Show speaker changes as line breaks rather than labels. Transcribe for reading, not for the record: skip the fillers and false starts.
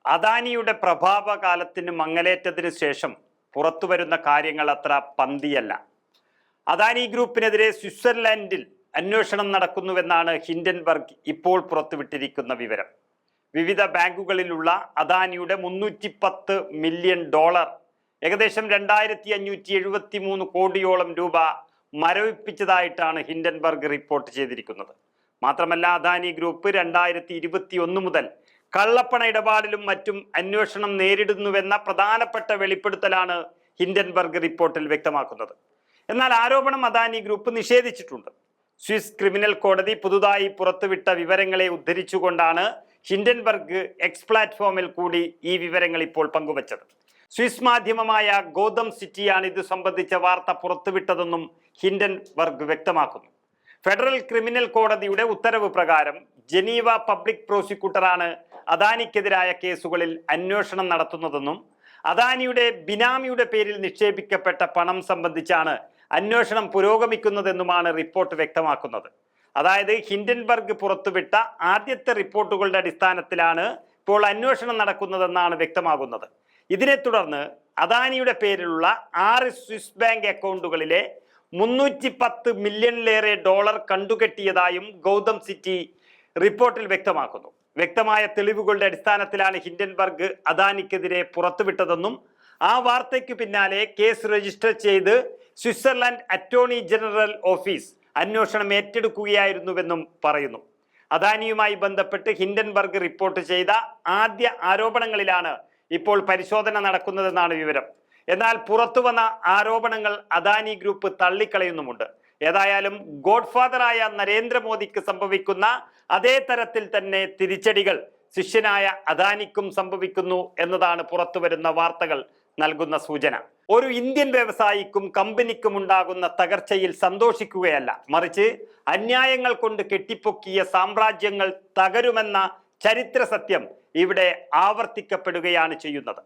അദാനിയുടെ പ്രഭാവകാലത്തിന് മങ്ങലേറ്റതിനു ശേഷം പുറത്തുവരുന്ന കാര്യങ്ങൾ അത്ര പന്തിയല്ല. അദാനി ഗ്രൂപ്പിനെതിരെ സ്വിറ്റ്സർലൻഡിൽ അന്വേഷണം നടക്കുന്നുവെന്നാണ് ഹിൻഡൻബർഗ് ഇപ്പോൾ പുറത്തുവിട്ടിരിക്കുന്ന വിവരം. വിവിധ ബാങ്കുകളിലുള്ള അദാനിയുടെ $310 മില്യൺ, ഏകദേശം 2573 കോടിയോളം രൂപ മരവിപ്പിച്ചതായിട്ടാണ് ഹിൻഡൻബർഗ് റിപ്പോർട്ട് ചെയ്തിരിക്കുന്നത്. മാത്രമല്ല, അദാനി ഗ്രൂപ്പ് 2021 മുതൽ കള്ളപ്പണ ഇടപാടിലും മറ്റും അന്വേഷണം നേരിടുന്നുവെന്ന പ്രധാനപ്പെട്ട വെളിപ്പെടുത്തലാണ് ഹിൻഡൻബർഗ് റിപ്പോർട്ടിൽ വ്യക്തമാക്കുന്നത്. എന്നാൽ ആരോപണം അദാനി ഗ്രൂപ്പ് നിഷേധിച്ചിട്ടുണ്ട്. സ്വിസ് ക്രിമിനൽ കോടതി പുതുതായി പുറത്തുവിട്ട വിവരങ്ങളെ ഉദ്ധരിച്ചുകൊണ്ടാണ് ഹിൻഡൻബർഗ് എക്സ് പ്ലാറ്റ്ഫോമിൽ കൂടി ഈ വിവരങ്ങൾ ഇപ്പോൾ പങ്കുവച്ചത്. സ്വിസ് മാധ്യമമായ ഗോതം സിറ്റിയാണ് ഇത് സംബന്ധിച്ച വാർത്ത പുറത്തുവിട്ടതെന്നും ഹിൻഡൻബർഗ് വ്യക്തമാക്കുന്നു. ഫെഡറൽ ക്രിമിനൽ കോടതിയുടെ ഉത്തരവ് പ്രകാരം ജനീവ പബ്ലിക് പ്രോസിക്യൂട്ടറാണ് അദാനിക്കെതിരായ കേസുകളിൽ അന്വേഷണം നടത്തുന്നതെന്നും അദാനിയുടെ ബിനാമിയുടെ പേരിൽ നിക്ഷേപിക്കപ്പെട്ട പണം സംബന്ധിച്ചാണ് അന്വേഷണം പുരോഗമിക്കുന്നതെന്നുമാണ് റിപ്പോർട്ട് വ്യക്തമാക്കുന്നത്. അതായത് ഹിൻഡൻബർഗ് പുറത്തുവിട്ട ആദ്യത്തെ റിപ്പോർട്ടുകളുടെ അടിസ്ഥാനത്തിലാണ് ഇപ്പോൾ അന്വേഷണം നടക്കുന്നതെന്നാണ് വ്യക്തമാകുന്നത്. ഇതിനെ തുടർന്ന് അദാനിയുടെ പേരിലുള്ള 6 സ്വിസ് ബാങ്ക് അക്കൗണ്ടുകളിലെ $310 മില്യണിലേറെ കണ്ടുകെട്ടിയതായും ഗൗതം സിറ്റി റിപ്പോർട്ടിൽ വ്യക്തമാക്കുന്നു. വ്യക്തമായ തെളിവുകളുടെ അടിസ്ഥാനത്തിലാണ് ഹിൻഡൻബർഗ് അദാനിക്കെതിരെ പുറത്തുവിട്ടതെന്നും ആ വാർത്തയ്ക്ക് പിന്നാലെ കേസ് രജിസ്റ്റർ ചെയ്ത് സ്വിറ്റ്സർലൻഡ് അറ്റോർണി ജനറൽ ഓഫീസ് അന്വേഷണം ഏറ്റെടുക്കുകയായിരുന്നുവെന്നും പറയുന്നു. അദാനിയുമായി ബന്ധപ്പെട്ട് ഹിൻഡൻബർഗ് റിപ്പോർട്ട് ചെയ്ത ആദ്യ ആരോപണങ്ങളിലാണ് ഇപ്പോൾ പരിശോധന നടക്കുന്നതെന്നാണ് വിവരം. എന്നാൽ പുറത്തുവന്ന ആരോപണങ്ങൾ അദാനി ഗ്രൂപ്പ് തള്ളിക്കളയുന്നുമുണ്ട്. ഏതായാലും ഗോഡ്ഫാദറായ നരേന്ദ്രമോദിക്ക് സംഭവിക്കുന്ന അതേ തരത്തിൽ തന്നെ തിരിച്ചടികൾ ശിഷ്യനായ അദാനിക്കും സംഭവിക്കുന്നു എന്നതാണ് പുറത്തുവരുന്ന വാർത്തകൾ നൽകുന്ന സൂചന. ഒരു ഇന്ത്യൻ വ്യവസായിക്കും കമ്പനിക്കും ഉണ്ടാകുന്ന തകർച്ചയിൽ സന്തോഷിക്കുകയല്ല, മറിച്ച് അന്യായങ്ങൾ കൊണ്ട് കെട്ടിപ്പൊക്കിയ സാമ്രാജ്യങ്ങൾ തകരുമെന്ന ചരിത്ര സത്യം ഇവിടെ ആവർത്തിക്കപ്പെടുകയാണ് ചെയ്യുന്നത്.